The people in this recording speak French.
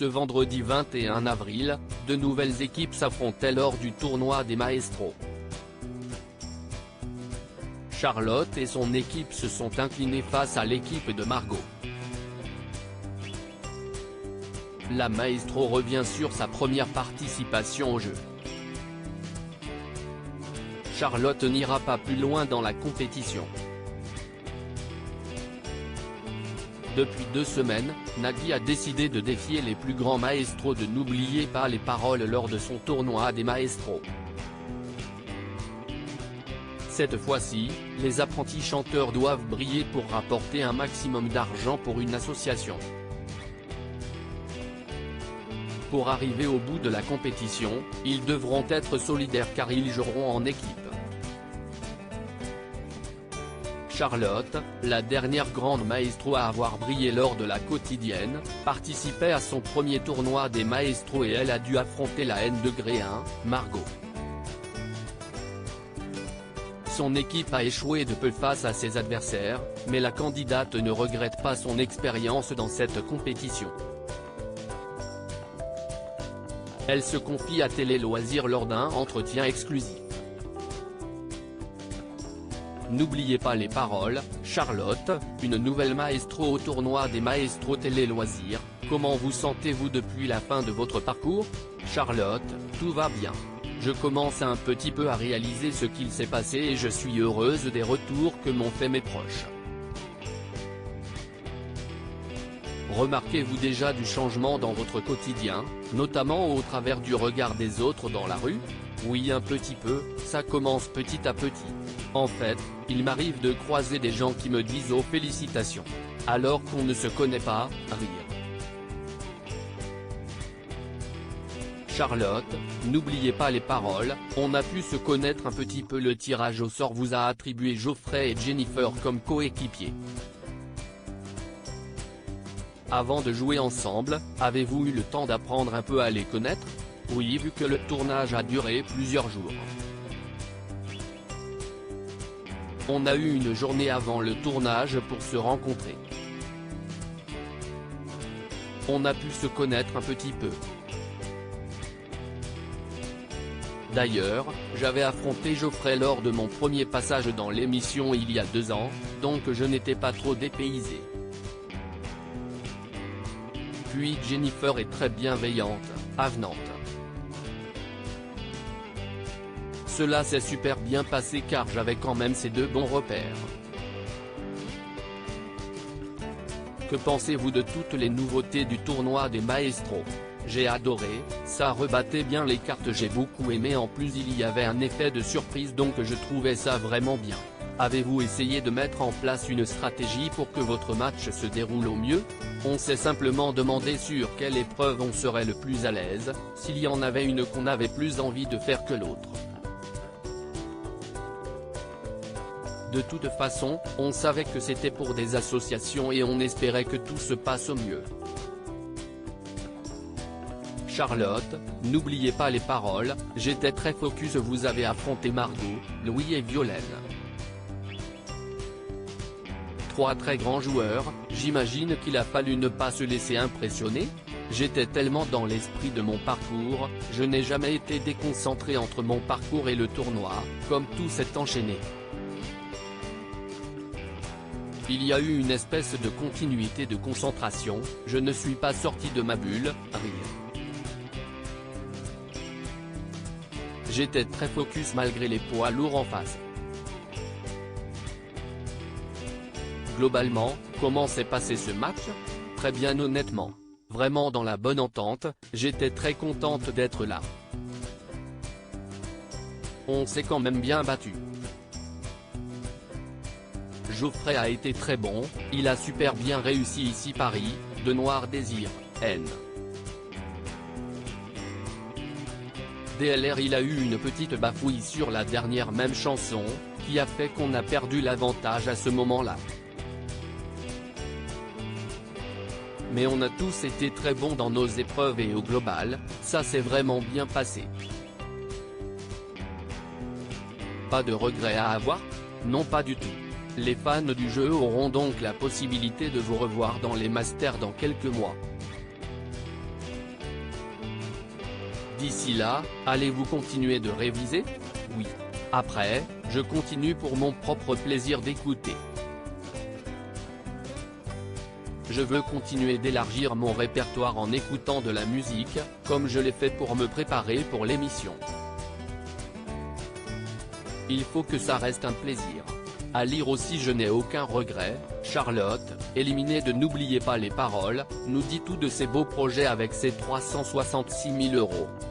Ce vendredi 21 avril, de nouvelles équipes s'affrontaient lors du tournoi des Maestros. Charlotte et son équipe se sont inclinés face à l'équipe de Margot. La Maestro revient sur sa première participation au jeu. Charlotte n'ira pas plus loin dans la compétition. Depuis 2 semaines, Nagui a décidé de défier les plus grands maestros de N'oubliez pas les paroles lors de son tournoi des Maestros. Cette fois-ci, les apprentis chanteurs doivent briller pour rapporter un maximum d'argent pour une association. Pour arriver au bout de la compétition, ils devront être solidaires car ils joueront en équipe. Charlotte, la dernière grande maestro à avoir brillé lors de la quotidienne, participait à son premier tournoi des Maestros et elle a dû affronter la N-1, Margot. Son équipe a échoué de peu face à ses adversaires, mais la candidate ne regrette pas son expérience dans cette compétition. Elle se confie à Télé Loisirs lors d'un entretien exclusif. N'oubliez pas les paroles, Charlotte, une nouvelle maestro au tournoi des Maestros Télé Loisirs, comment vous sentez-vous depuis la fin de votre parcours? Charlotte, tout va bien. Je commence un petit peu à réaliser ce qu'il s'est passé et je suis heureuse des retours que m'ont fait mes proches. Remarquez-vous déjà du changement dans votre quotidien, notamment au travers du regard des autres dans la rue? Oui, un petit peu, ça commence petit à petit. En fait, il m'arrive de croiser des gens qui me disent « Oh félicitations », alors qu'on ne se connaît pas, rire. Charlotte, n'oubliez pas les paroles, on a pu se connaître un petit peu. Le tirage au sort vous a attribué Geoffrey et Jennifer comme coéquipiers. Avant de jouer ensemble, avez-vous eu le temps d'apprendre un peu à les connaître? Oui, vu que le tournage a duré plusieurs jours. On a eu une journée avant le tournage pour se rencontrer. On a pu se connaître un petit peu. D'ailleurs, j'avais affronté Geoffrey lors de mon premier passage dans l'émission il y a 2 ans, donc je n'étais pas trop dépaysé. Puis Jennifer est très bienveillante, avenante. Cela s'est super bien passé car j'avais quand même ces 2 bons repères. Que pensez-vous de toutes les nouveautés du tournoi des Maestros? J'ai adoré, ça rebattait bien les cartes, j'ai beaucoup aimé, en plus il y avait un effet de surprise donc je trouvais ça vraiment bien. Avez-vous essayé de mettre en place une stratégie pour que votre match se déroule au mieux? On s'est simplement demandé sur quelle épreuve on serait le plus à l'aise, s'il y en avait une qu'on avait plus envie de faire que l'autre. De toute façon, on savait que c'était pour des associations et on espérait que tout se passe au mieux. Charlotte, n'oubliez pas les paroles, j'étais très focus. Vous avez affronté Margot, Louis et Violaine. 3 très grands joueurs, j'imagine qu'il a fallu ne pas se laisser impressionner? J'étais tellement dans l'esprit de mon parcours, je n'ai jamais été déconcentré entre mon parcours et le tournoi, comme tout s'est enchaîné. Il y a eu une espèce de continuité de concentration, je ne suis pas sorti de ma bulle, rire. J'étais très focus malgré les poids lourds en face. Globalement, comment s'est passé ce match? Très bien, honnêtement. Vraiment dans la bonne entente, j'étais très contente d'être là. On s'est quand même bien battu. Geoffrey a été très bon, il a super bien réussi ici Paris, de Noir Désir, N. DLR il a eu une petite bafouille sur la dernière même chanson, qui a fait qu'on a perdu l'avantage à ce moment-là. Mais on a tous été très bons dans nos épreuves et au global, ça s'est vraiment bien passé. Pas de regrets à avoir? Non, pas du tout. Les fans du jeu auront donc la possibilité de vous revoir dans les Masters dans quelques mois. D'ici là, allez-vous continuer de réviser? Oui. Après, je continue pour mon propre plaisir d'écouter. Je veux continuer d'élargir mon répertoire en écoutant de la musique, comme je l'ai fait pour me préparer pour l'émission. Il faut que ça reste un plaisir. À lire aussi, je n'ai aucun regret. Charlotte, éliminée de N'oubliez pas les paroles, nous dit tout de ses beaux projets avec ses 366 000 €.